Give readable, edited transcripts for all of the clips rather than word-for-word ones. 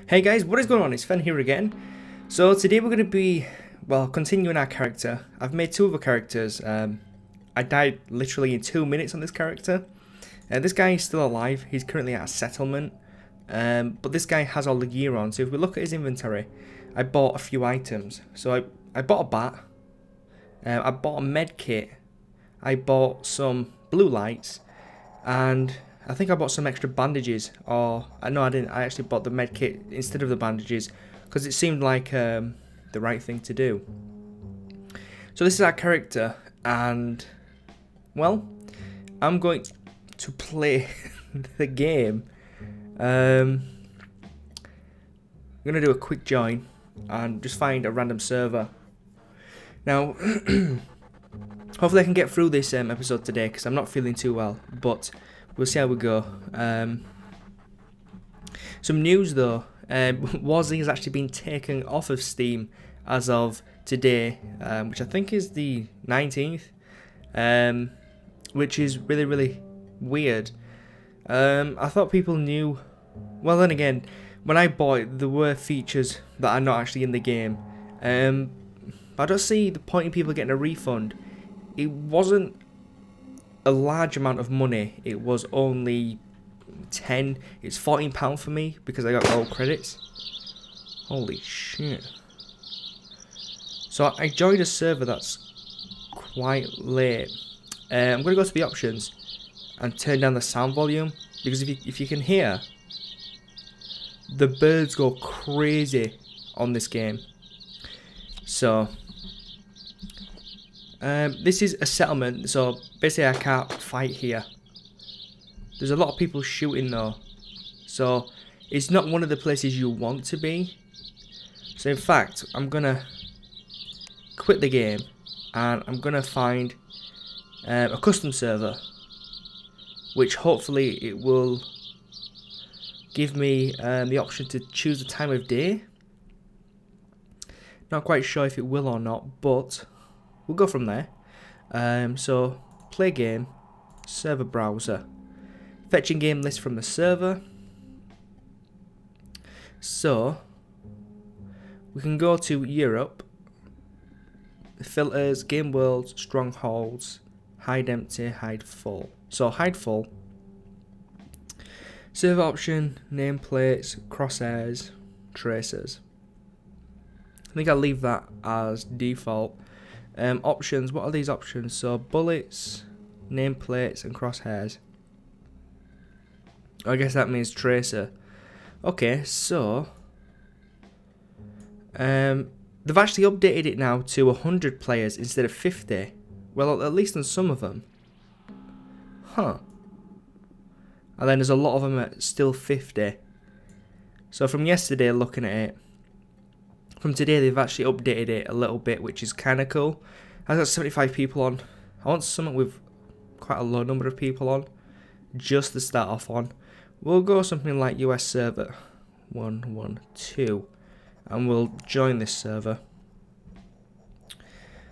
Hey guys, what is going on? It's Fen here again. So today we're going to be, well, continuing our character. I've made two other characters. I died literally in 2 minutes on this character. This guy is still alive. He's currently at a settlement. But this guy has all the gear on. So if we look at his inventory, I bought a few items. So I bought a bat. I bought a med kit. I bought some blue lights. And I think I bought some extra bandages, or no, I didn't. I actually bought the med kit instead of the bandages because it seemed like the right thing to do. So this is our character, and well, I'm going to play the game. I'm gonna do a quick join and just find a random server. Now, hopefully I can get through this episode today because I'm not feeling too well, but we'll see how we go. Some news though, Warzy has actually been taken off of Steam as of today, which I think is the 19th, which is really weird. I thought people knew. Well, then again, when I bought it, there were features that are not actually in the game. But I don't see the point in people getting a refund. It wasn't a large amount of money. It was only 10. It's £14 for me because I got gold credits. Holy shit. So I joined a server that's quite late. I'm going to go to the options and turn down the sound volume because if you can hear, the birds go crazy on this game. So this is a settlement, so basically I can't fight here. There's a lot of people shooting though, so it's not one of the places you want to be. So in fact, I'm gonna quit the game and I'm gonna find a custom server, which hopefully it will give me the option to choose the time of day. Not quite sure if it will or not, but we'll go from there. So play game, server browser, fetching game list from the server. So we can go to Europe, filters, game worlds, strongholds, hide empty, hide full. So hide full, server option, nameplates, crosshairs, tracers. I think I'll leave that as default. Options, what are these options? So bullets, nameplates and crosshairs. I guess that means tracer. Okay, so they've actually updated it now to 100 players instead of 50. Well, at least on some of them. Huh. And then there's a lot of them at still 50. So from yesterday looking at it, from today they've actually updated it a little bit, which is kind of cool. I've got 75 people on. I want something with quite a low number of people on, just to start off on. We'll go something like US server 112, and we'll join this server,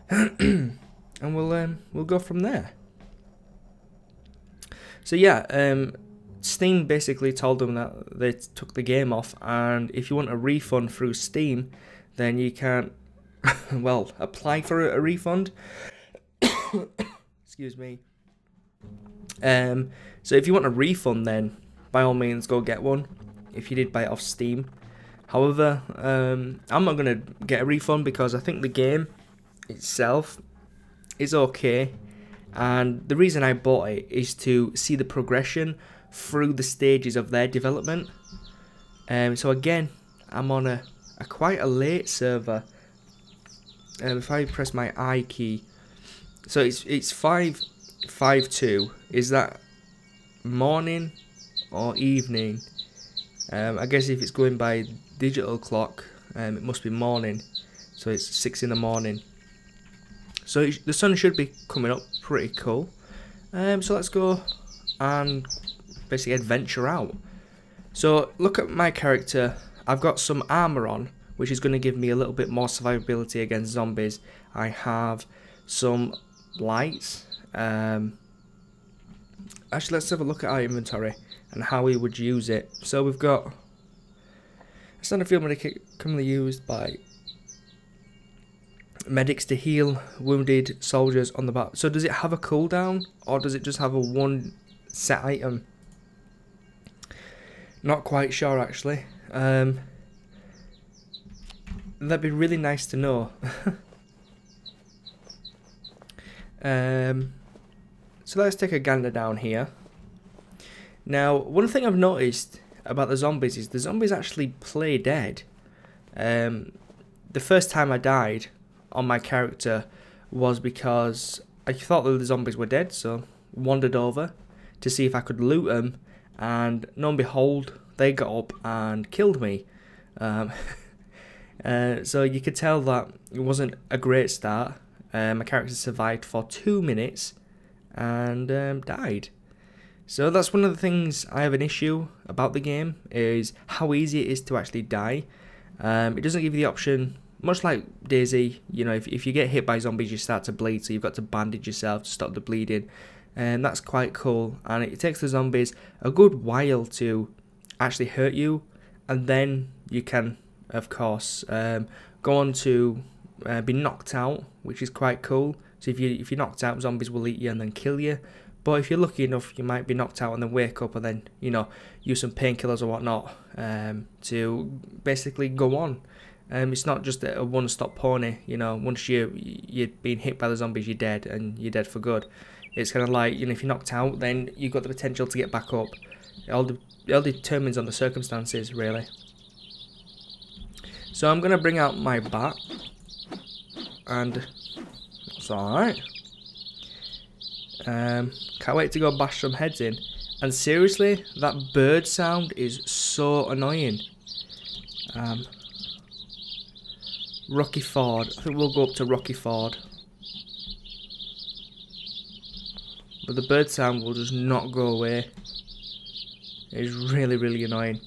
and we'll go from there. So yeah, Steam basically told them that they took the game off, and if you want a refund through Steam, then you can't, well, apply for a refund. Excuse me. So if you want a refund, then by all means go get one if you did buy it off Steam. However, I'm not going to get a refund because I think the game itself is okay, and the reason I bought it is to see the progression through the stages of their development. So again, I'm on a quite a late server. If I press my I key, so it's 5:52. Is that morning or evening? I guess if it's going by digital clock, it must be morning. So it's 6 in the morning. So the sun should be coming up pretty cool. So let's go and basically adventure out. So look at my character. I've got some armor on, which is going to give me a little bit more survivability against zombies. I have some lights. Actually, let's have a look at our inventory and how we would use it. So we've got Standard field medikit commonly used by medics to heal wounded soldiers on the back. So does it have a cooldown, or does it just have a one set item? Not quite sure actually. That'd be really nice to know. So let's take a gander down here. Now, one thing I've noticed about the zombies is the zombies actually play dead. The first time I died on my character was because I thought that the zombies were dead, so wandered over to see if I could loot them, and lo and behold, they got up and killed me. So you could tell that it wasn't a great start. My character survived for 2 minutes and died. So that's one of the things I have an issue about the game, is how easy it is to actually die. It doesn't give you the option, much like Daisy, you know, if you get hit by zombies you start to bleed, so you've got to bandage yourself to stop the bleeding. And that's quite cool, and it takes the zombies a good while to actually hurt you, and then you can, of course, go on to be knocked out, which is quite cool. So if you're knocked out, zombies will eat you and then kill you. But if you're lucky enough, you might be knocked out and then wake up and then, you know, use some painkillers or whatnot to basically go on. It's not just a one-stop pony, you know. Once you've been hit by the zombies, you're dead, and you're dead for good. It's kind of like, you know, if you're knocked out, then you've got the potential to get back up. It all determines on the circumstances, really. So I'm going to bring out my bat, and it's alright. Can't wait to go bash some heads in. And seriously, that bird sound is so annoying. Rocky Ford. I think we'll go up to Rocky Ford. But the bird sound will just not go away. It's really, really annoying.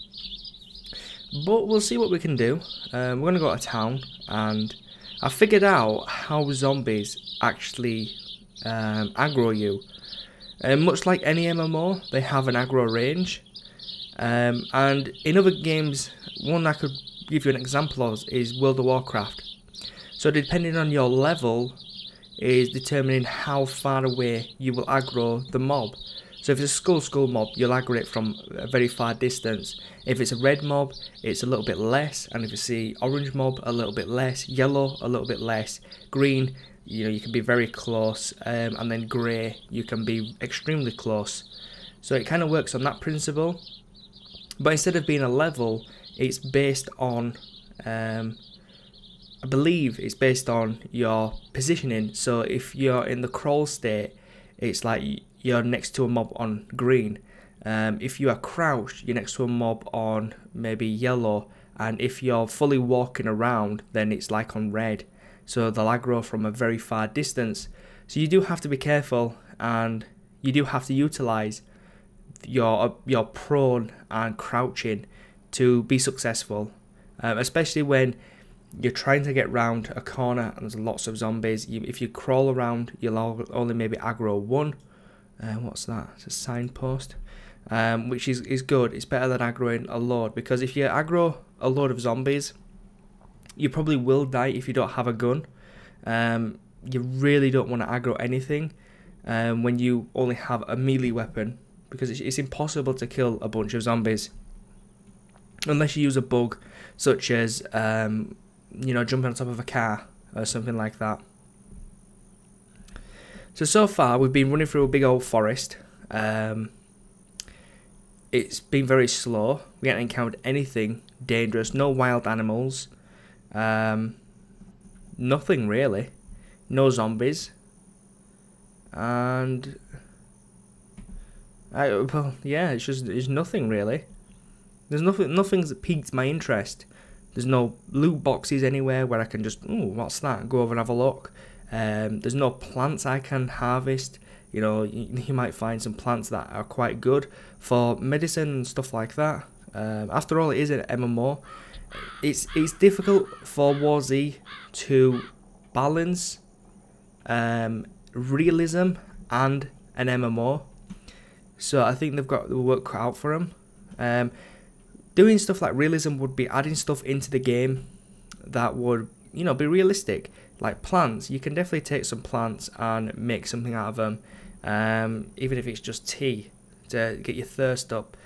But we'll see what we can do. We're going to go to town, and I figured out how zombies actually aggro you. Much like any MMO, they have an aggro range. And in other games, one I could give you an example of is World of Warcraft. So depending on your level is determining how far away you will aggro the mob. So if it's a skull mob, you'll aggro it from a very far distance. If it's a red mob, it's a little bit less, and if it's the orange mob, a little bit less. Yellow, a little bit less. Green, you know, you can be very close, and then grey, you can be extremely close. So it kind of works on that principle. But instead of being a level, it's based on, I believe it's based on your positioning. So if you're in the crawl state, it's like you're next to a mob on green. If you are crouched, you're next to a mob on maybe yellow. And if you're fully walking around, then it's like on red. So they'll aggro from a very far distance. So you do have to be careful, and you do have to utilize your prone and crouching to be successful, especially when you're trying to get round a corner and there's lots of zombies. If you crawl around, you'll only maybe aggro one. What's that? It's a signpost, which is good. It's better than aggroing a load, because if you aggro a load of zombies, you probably will die if you don't have a gun. You really don't want to aggro anything when you only have a melee weapon, because it's impossible to kill a bunch of zombies unless you use a bug, such as you know, jumping on top of a car or something like that. So far we've been running through a big old forest. It's been very slow. We haven't encountered anything dangerous, no wild animals, nothing really, no zombies, and well, yeah, it's nothing really. There's nothing's piqued my interest. There's no loot boxes anywhere where I can just, ooh, what's that? Go over and have a look. There's no plants I can harvest. You know, you might find some plants that are quite good for medicine and stuff like that. After all, it is an MMO. It's difficult for War Z to balance realism and an MMO. So I think they've got the work cut out for them. doing stuff like realism would be adding stuff into the game that would, you know, be realistic. Like plants, you can definitely take some plants and make something out of them, even if it's just tea to get your thirst up.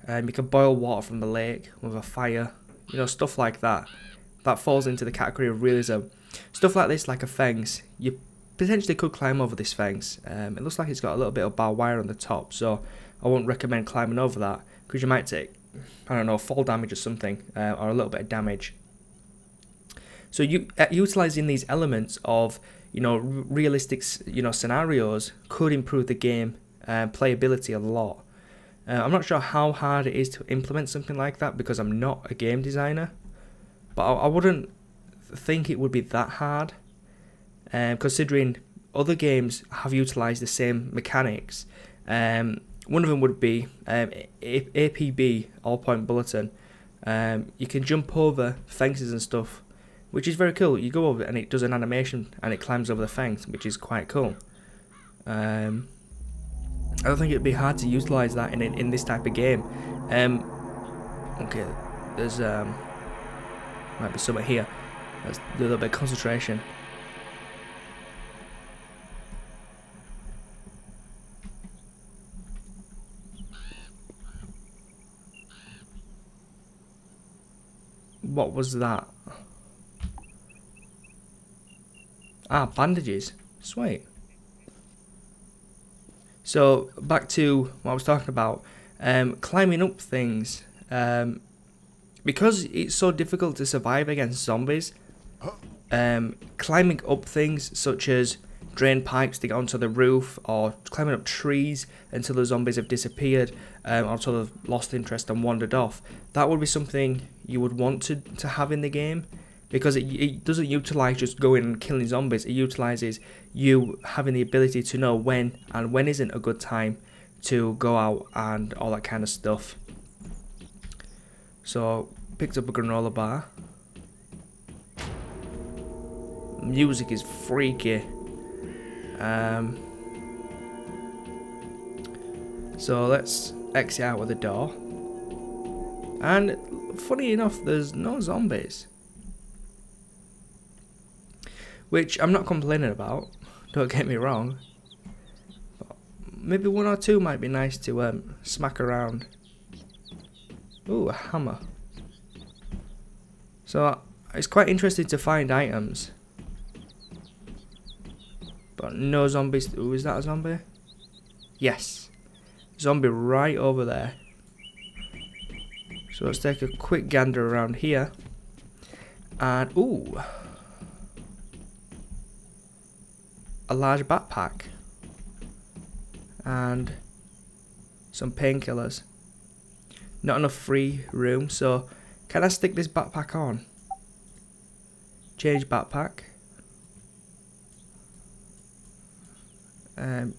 You can boil water from the lake with a fire, you know, stuff like that. That falls into the category of realism. Stuff like this, like a fence, you potentially could climb over this fence. It looks like it's got a little bit of barbed wire on the top, so I won't recommend climbing over that, because you might take, I don't know, fall damage or something, or a little bit of damage. So you utilizing these elements of, you know, realistic, you know, scenarios could improve the game playability a lot. I'm not sure how hard it is to implement something like that, because I'm not a game designer, but I wouldn't think it would be that hard, considering other games have utilized the same mechanics. One of them would be APB, All Point Bulletin. You can jump over fences and stuff, which is very cool. You go over it and it does an animation and it climbs over the fence, which is quite cool. I don't think it'd be hard to utilize that in this type of game. Okay, there's might be something here. Let's do a little bit of concentration. What was that? Ah, bandages. Sweet. So back to what I was talking about, climbing up things. Because it's so difficult to survive against zombies, climbing up things such as drain pipes to get onto the roof, or climbing up trees until the zombies have disappeared, or until they've lost interest and wandered off, that would be something you would want to have in the game, because it doesn't utilize just going and killing zombies. It utilizes you having the ability to know when and when isn't a good time to go out and all that kind of stuff. So picked up a granola bar. Music is freaky. So let's exit out of the door. And funny enough, there's no zombies, which I'm not complaining about, don't get me wrong, but maybe one or two might be nice to smack around. Ooh, a hammer. So it's quite interesting to find items, but no zombies. Ooh, is that a zombie? Yes, zombie right over there. So let's take a quick gander around here, and ooh, a large backpack and some painkillers. Not enough free room, so can I stick this backpack on? Change backpack.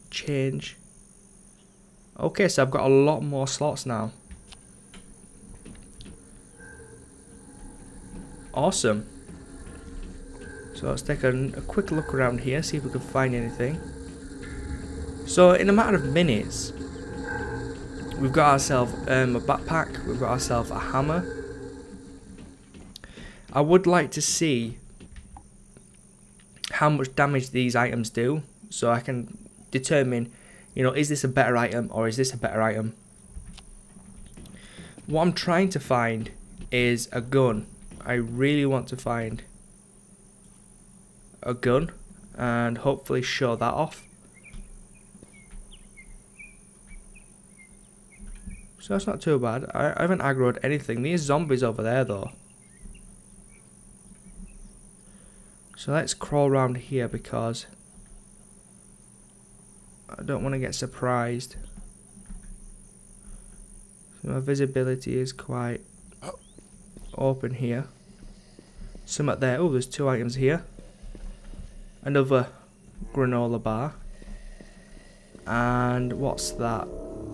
Change. Okay, so I've got a lot more slots now. Awesome. So let's take a quick look around here, see if we can find anything. So in a matter of minutes, we've got ourselves a backpack, we've got ourselves a hammer. I would like to see how much damage these items do, so I can determine, you know, is this a better item or is this a better item. What I'm trying to find is a gun. I really want to find a gun and hopefully show that off. So that's not too bad. I haven't aggroed anything. These zombies over there though. So let's crawl around here because I don't want to get surprised. So my visibility is quite open here. Some up there. Oh, there's two items here. Another granola bar. And what's that?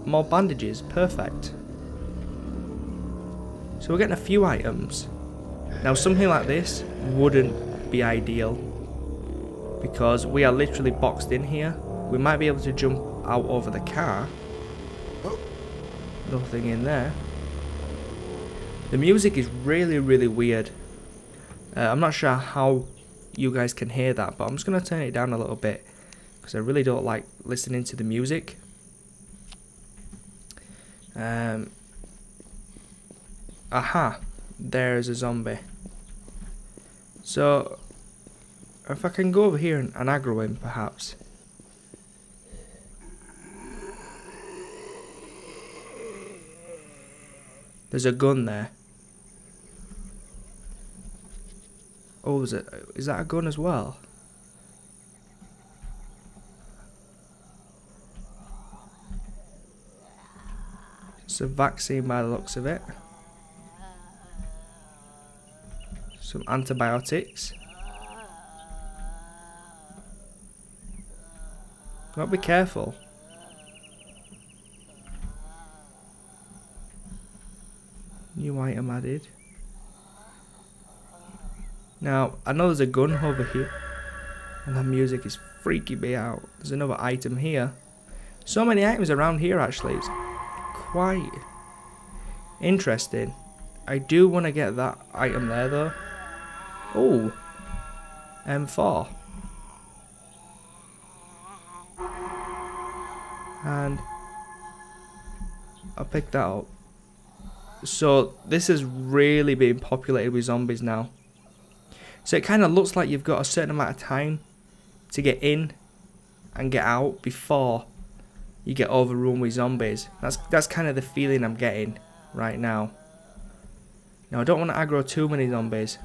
More bandages. Perfect. So we're getting a few items. Now something like this wouldn't be ideal because we are literally boxed in here. We might be able to jump out over the car. Nothing in there. The music is really, really weird. I'm not sure how you guys can hear that, but I'm just going to turn it down a little bit because I really don't like listening to the music. Aha, there's a zombie. So, if I can go over here and aggro him, perhaps. There's a gun there. Oh, is that a gun as well? It's a vaccine by the looks of it. Some antibiotics. Gotta be careful. New item added. Now, I know there's a gun over here. And that music is freaking me out. There's another item here. So many items around here actually. It's quite interesting. I do want to get that item there though. Oh, M4. And I'll pick that up. So this is really being populated with zombies now. So it kind of looks like you've got a certain amount of time to get in and get out before you get overrun with zombies. That's kind of the feeling I'm getting right now. Now I don't want to aggro too many zombies.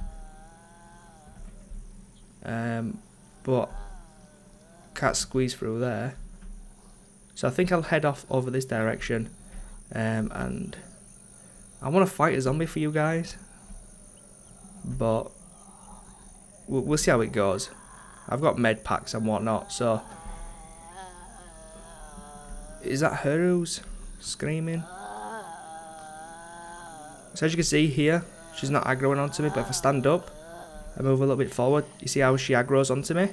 But can't squeeze through there. So I think I'll head off over this direction. And I want to fight a zombie for you guys. But we'll see how it goes. I've got med packs and whatnot, so... Is that her who's screaming? So as you can see here, she's not aggroing onto me, but if I stand up and move a little bit forward, you see how she aggroes onto me?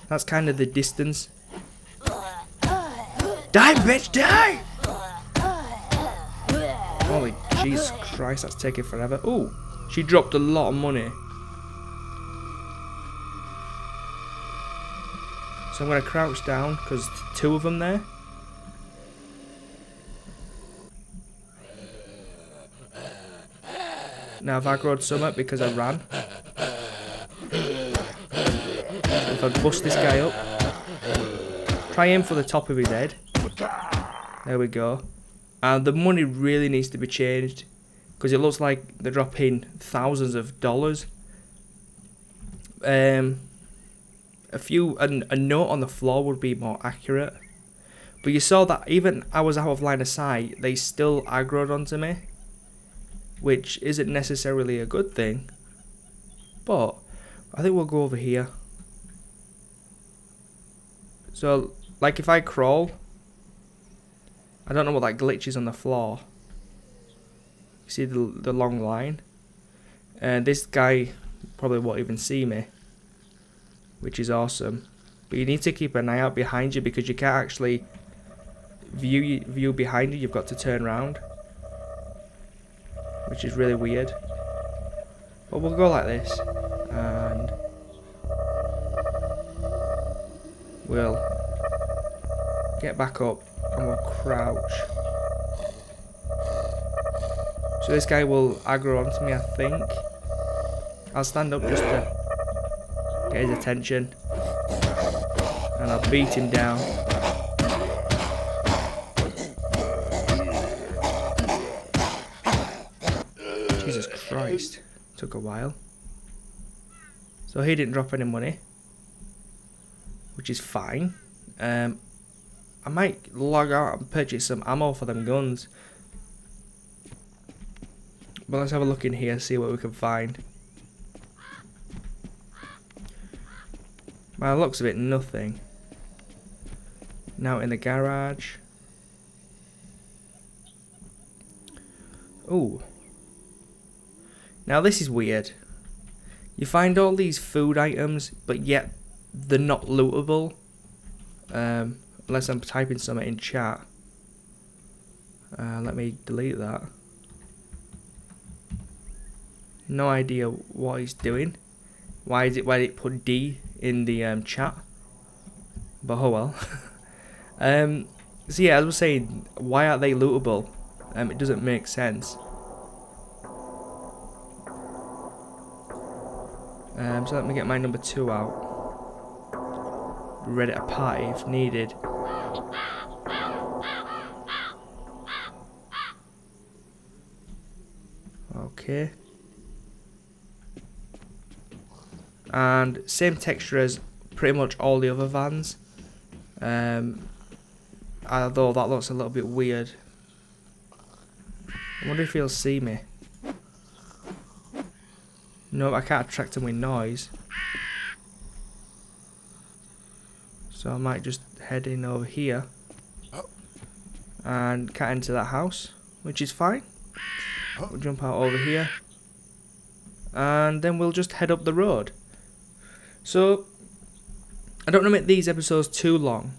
That's kind of the distance. Die, bitch, die! Holy Jesus Christ, that's taking forever. Ooh, she dropped a lot of money. So I'm going to crouch down because there's two of them there. Now I've aggroed somewhat because I ran. If I bust this guy up, try aim for the top of his head. There we go. And the money really needs to be changed because it looks like they're dropping thousands of dollars. A note on the floor would be more accurate. But you saw that even I was out of line of sight, they still aggroed onto me, which isn't necessarily a good thing. But I think we'll go over here. So, like if I crawl, I don't know what that glitch is on the floor. You see the long line? And this guy probably won't even see me, which is awesome. But you need to keep an eye out behind you because you can't actually view behind you. You've got to turn around, which is really weird. But we'll go like this, and we'll get back up and we'll crouch. So this guy will aggro onto me, I think. I'll stand up just to get his attention, and I'll beat him down. Jesus Christ, took a while. So he didn't drop any money, which is fine. I might log out and purchase some ammo for them guns. But let's have a look in here, see what we can find. By the looks of it, nothing. Now in the garage. Ooh. Now this is weird. You find all these food items, but yet they're not lootable. Unless I'm typing something in chat. Let me delete that. No idea what he's doing. Why did it put D in the chat? But oh well. So yeah, as I was saying, why aren't they lootable? It doesn't make sense. So let me get my number 2 out. Be ready to party if needed. Okay. And same texture as pretty much all the other vans. Although that looks a little bit weird. I wonder if he'll see me. No, I can't attract him with noise. So I might just head in over here. And cut into that house, which is fine. We'll jump out over here. And then we'll just head up the road. So, I don't want to make these episodes too long,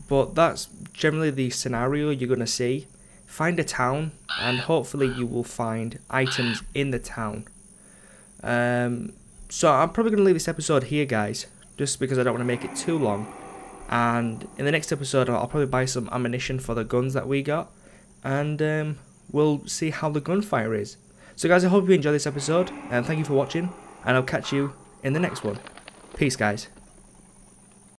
but that's generally the scenario you're going to see. Find a town, and hopefully you will find items in the town. So I'm probably going to leave this episode here, guys, just because I don't want to make it too long. And in the next episode, I'll probably buy some ammunition for the guns that we got, and we'll see how the gunfire is. So guys, I hope you enjoyed this episode, and thank you for watching, and I'll catch you in the next one. Peace, guys.